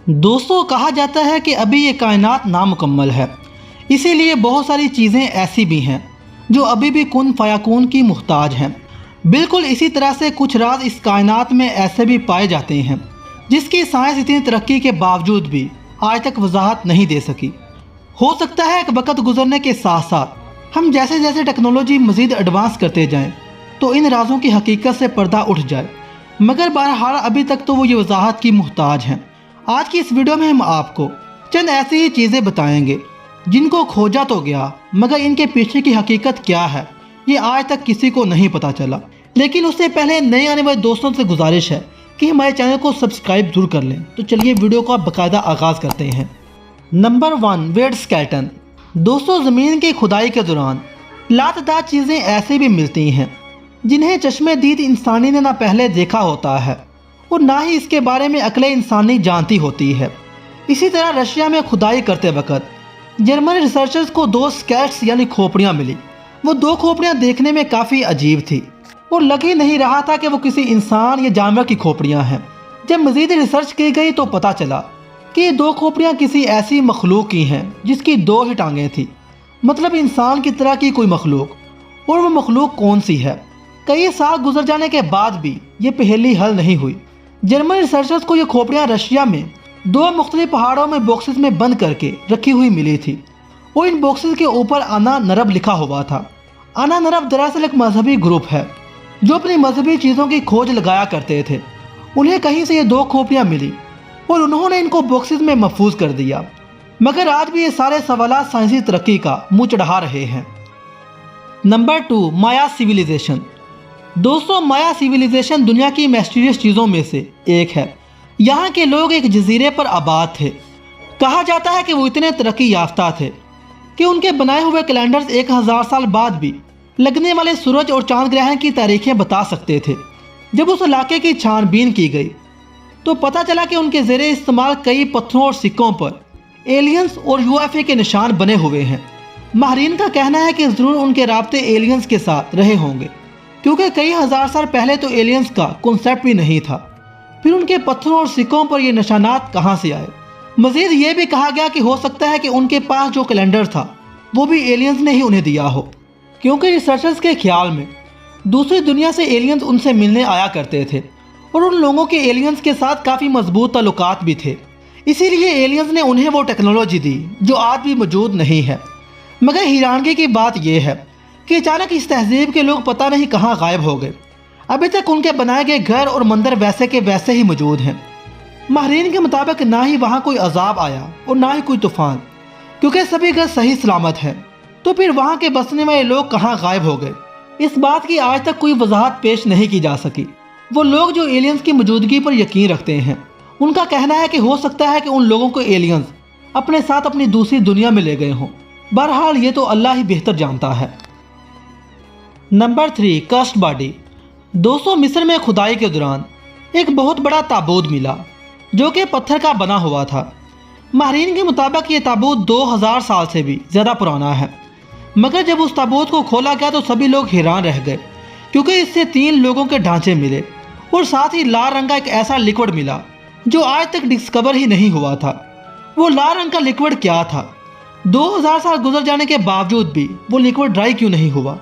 दोस्तों, कहा जाता है कि अभी ये कायनात नामुकम्मल है, इसीलिए बहुत सारी चीज़ें ऐसी भी हैं जो अभी भी कुन फयाकून की मुहताज हैं। बिल्कुल इसी तरह से कुछ राज इस कायनात में ऐसे भी पाए जाते हैं जिसकी साइंस इतनी तरक्की के बावजूद भी आज तक वजाहत नहीं दे सकी। हो सकता है कि वक्त गुजरने के साथ साथ हम जैसे जैसे टेक्नोलॉजी मज़ीद एडवांस करते जाएं तो इन राजों की हकीकत से पर्दा उठ जाए, मगर बहरहाल अभी तक तो वो ये वजाहत की मुहताज हैं। आज की इस वीडियो में हम आपको चंद ऐसी ही चीज़ें बताएंगे जिनको खोजा तो गया, मगर इनके पीछे की हकीकत क्या है ये आज तक किसी को नहीं पता चला। लेकिन उससे पहले नए आने वाले दोस्तों से गुजारिश है कि हमारे चैनल को सब्सक्राइब जरूर कर लें। तो चलिए वीडियो का बाकायदा आगाज़ करते हैं। Number 1, wet skeleton. दोस्तों, ज़मीन की खुदाई के दौरान लातदार चीज़ें ऐसे भी मिलती हैं जिन्हें चश्मे दीद इंसानी ने ना पहले देखा होता है और ना ही इसके बारे में अक्ल इंसानी जानती होती है। इसी तरह रशिया में खुदाई करते वक्त जर्मन रिसर्चर्स को 2 स्केल्ट्स यानी खोपड़ियाँ मिली। वो 2 खोपड़ियाँ देखने में काफ़ी अजीब थी और लग ही नहीं रहा था कि वो किसी इंसान या जानवर की खोपड़ियाँ हैं। जब मज़ीद रिसर्च की गई तो पता चला कि ये 2 खोपड़ियाँ किसी ऐसी मखलूक की हैं जिसकी 2 ही टांगें थी, मतलब इंसान की तरह की कोई मखलूक। और वो मखलूक कौन सी है? कई साल गुजर जाने के बाद भी ये पहेली हल नहीं हुई। जर्मन रिसर्चर्स को ये खोपड़ियाँ रशिया में 2 मुख्तलिफ पहाड़ों में बॉक्सेस में बंद करके रखी हुई मिली थी और इन बॉक्सेस के ऊपर आना नरब लिखा हुआ था। आना नरब दरअसल एक मजहबी ग्रुप है जो अपनी मजहबी चीज़ों की खोज लगाया करते थे। उन्हें कहीं से ये 2 खोपड़ियाँ मिली और उन्होंने इनको बॉक्सेस में महफूज कर दिया, मगर आज भी ये सारे सवालात साइंसी तरक्की का मुँह चढ़ा रहे हैं। नंबर 2, माया सिविलाइजेशन। दोस्तों, माया सिविलाइजेशन दुनिया की मिस्टीरियस चीज़ों में से एक है। यहाँ के लोग एक जजीरे पर आबाद थे। कहा जाता है कि वो इतने तरक्की याफ्ता थे कि उनके बनाए हुए कैलेंडर्स 1000 साल बाद भी लगने वाले सूरज और चांद ग्रहण की तारीखें बता सकते थे। जब उस इलाके की छानबीन की गई तो पता चला कि उनके ज़ेरे इस्तेमाल कई पत्थरों और सिक्कों पर एलियंस और यूएफओ के निशान बने हुए हैं। माहरीन का कहना है कि ज़रूर उनके राब्ते एलियंस के साथ रहे होंगे, क्योंकि कई हज़ार साल पहले तो एलियंस का कॉन्सेप्ट भी नहीं था। फिर उनके पत्थरों और सिक्कों पर ये निशानात कहाँ से आए? मज़ीद ये भी कहा गया कि हो सकता है कि उनके पास जो कैलेंडर था वो भी एलियंस ने ही उन्हें दिया हो, क्योंकि रिसर्चर्स के ख्याल में दूसरी दुनिया से एलियंस उनसे मिलने आया करते थे और उन लोगों के एलियंस के साथ काफ़ी मजबूत ताल्लुकात भी थे। इसीलिए एलियंस ने उन्हें वो टेक्नोलॉजी दी जो आज भी मौजूद नहीं है। मगर हैरानगी की बात यह है कि अचानक इस तहजीब के लोग पता नहीं कहाँ गायब हो गए। अभी तक उनके बनाए गए घर और मंदिर वैसे के वैसे ही मौजूद हैं। माहरीन के मुताबिक ना ही वहाँ कोई अजाब आया और ना ही कोई तूफान, क्योंकि सभी घर सही सलामत हैं। तो फिर वहाँ के बसने वाले लोग कहाँ गायब हो गए? इस बात की आज तक कोई वजाहत पेश नहीं की जा सकी। वो लोग जो एलियंस की मौजूदगी पर यकीन रखते हैं, उनका कहना है कि हो सकता है कि उन लोगों को एलियंस अपने साथ अपनी दूसरी दुनिया में ले गए हों। बहरहाल ये तो अल्लाह ही बेहतर जानता है। नंबर 3, कस्ट बॉडी। दोस्तों, मिस्र में खुदाई के दौरान एक बहुत बड़ा ताबूत मिला जो कि पत्थर का बना हुआ था। माहरीन के मुताबिक ये ताबूत 2000 साल से भी ज़्यादा पुराना है। मगर जब उस ताबूत को खोला गया तो सभी लोग हैरान रह गए, क्योंकि इससे 3 लोगों के ढांचे मिले और साथ ही लाल रंग का एक ऐसा लिक्विड मिला जो आज तक डिस्कवर ही नहीं हुआ था। वो लाल रंग का लिक्विड क्या था? 2000 साल गुजर जाने के बावजूद भी वो लिक्विड ड्राई क्यों नहीं हुआ,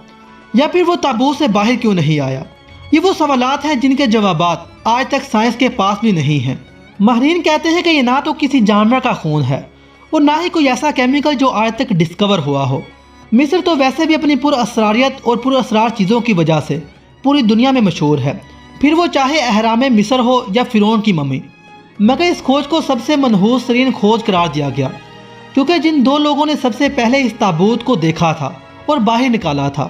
या फिर वो ताबूत से बाहर क्यों नहीं आया? ये वो सवालात हैं जिनके जवाबात आज तक साइंस के पास भी नहीं हैं। माहरीन कहते हैं कि ये ना तो किसी जानवर का खून है और ना ही कोई ऐसा केमिकल जो आज तक डिस्कवर हुआ हो। मिस्र तो वैसे भी अपनी पुरअसरारियत और पुरअसरार चीज़ों की वजह से पूरी दुनिया में मशहूर है, फिर वो चाहे अहराम मिस्र हो या फिरौन की मम्मी। मगर इस खोज को सबसे मनहूस तरीन खोज करार दिया गया, क्योंकि जिन 2 लोगों ने सबसे पहले इस ताबूत को देखा था और बाहर निकाला था,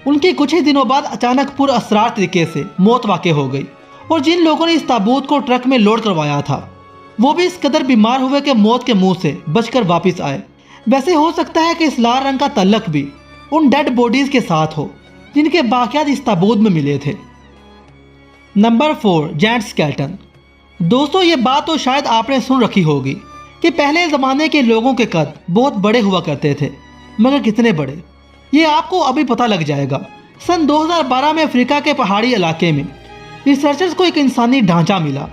उनके कुछ ही दिनों बाद अचानक पुरअसरार तरीके से मौत वाक़ हो गई। और जिन लोगों ने इस ताबूत को ट्रक में लोड करवाया था वो भी इस कदर बीमार हुए कि मौत के मुंह से बचकर वापस आए। वैसे हो सकता है कि इस लाल रंग का तल्लक भी उन डेड बॉडीज़ के साथ हो जिनके बाक़ियात इस ताबूत में मिले थे। Number 4, giant skeleton. दोस्तों, ये बात तो शायद आपने सुन रखी होगी कि पहले ज़माने के लोगों के कद बहुत बड़े हुआ करते थे, मगर कितने बड़े ये आपको अभी पता लग जाएगा। सन 2012 में अफ्रीका के पहाड़ी इलाके में रिसर्चर्स को एक इंसानी ढांचा मिला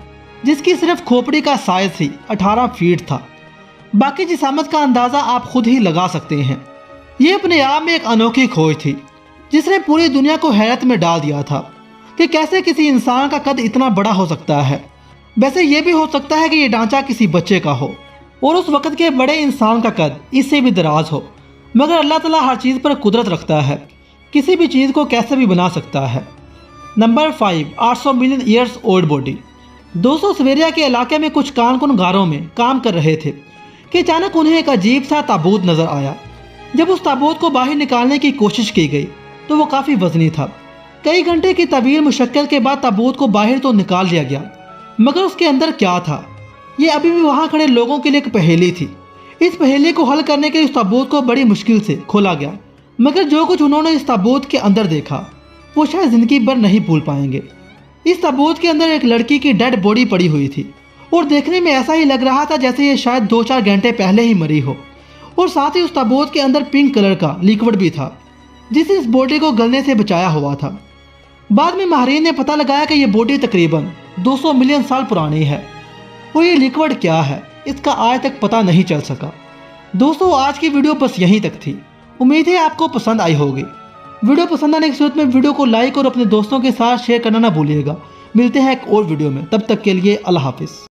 जिसकी सिर्फ खोपड़ी का साइज ही 18 फीट था। बाकी जिसामत का अंदाज़ा आप खुद ही लगा सकते हैं। ये अपने आप में एक अनोखी खोज थी जिसने पूरी दुनिया को हैरत में डाल दिया था कि कैसे किसी इंसान का कद इतना बड़ा हो सकता है। वैसे ये भी हो सकता है कि ये ढांचा किसी बच्चे का हो और उस वक़्त के बड़े इंसान का कद इससे भी दराज हो, मगर अल्लाह ताला हर चीज़ पर कुदरत रखता है, किसी भी चीज़ को कैसे भी बना सकता है। Number 5, 800 million years old body. दोस्तों, सिबेरिया के इलाके में कुछ कानकुन गारों में काम कर रहे थे कि अचानक उन्हें एक अजीब सा ताबूत नज़र आया। जब उस ताबूत को बाहर निकालने की कोशिश की गई तो वो काफ़ी वजनी था। कई घंटे की तवील मुशक्कल के बाद ताबूत को बाहर तो निकाल लिया गया, मगर उसके अंदर क्या था ये अभी भी वहाँ खड़े लोगों के लिए एक पहेली थी। इस पहेली को हल करने के लिए इस ताबूत को बड़ी मुश्किल से खोला गया, मगर जो कुछ उन्होंने इस ताबूत के अंदर देखा वो शायद ज़िंदगी भर नहीं भूल पाएंगे। इस ताबूत के अंदर एक लड़की की डेड बॉडी पड़ी हुई थी और देखने में ऐसा ही लग रहा था जैसे ये शायद 2-4 घंटे पहले ही मरी हो। और साथ ही उस ताबूत के अंदर पिंक कलर का लिक्विड भी था जिसे इस बॉडी को गलने से बचाया हुआ था। बाद में माहिरीन ने पता लगाया कि यह बॉडी तकरीबन 200 मिलियन साल पुरानी है और ये लिक्विड क्या है इसका आज तक पता नहीं चल सका। दोस्तों, आज की वीडियो बस यहीं तक थी। उम्मीद है आपको पसंद आई होगी। वीडियो पसंद आने की सूरत में वीडियो को लाइक और अपने दोस्तों के साथ शेयर करना ना भूलिएगा। मिलते हैं एक और वीडियो में, तब तक के लिए अल्लाह हाफिज़।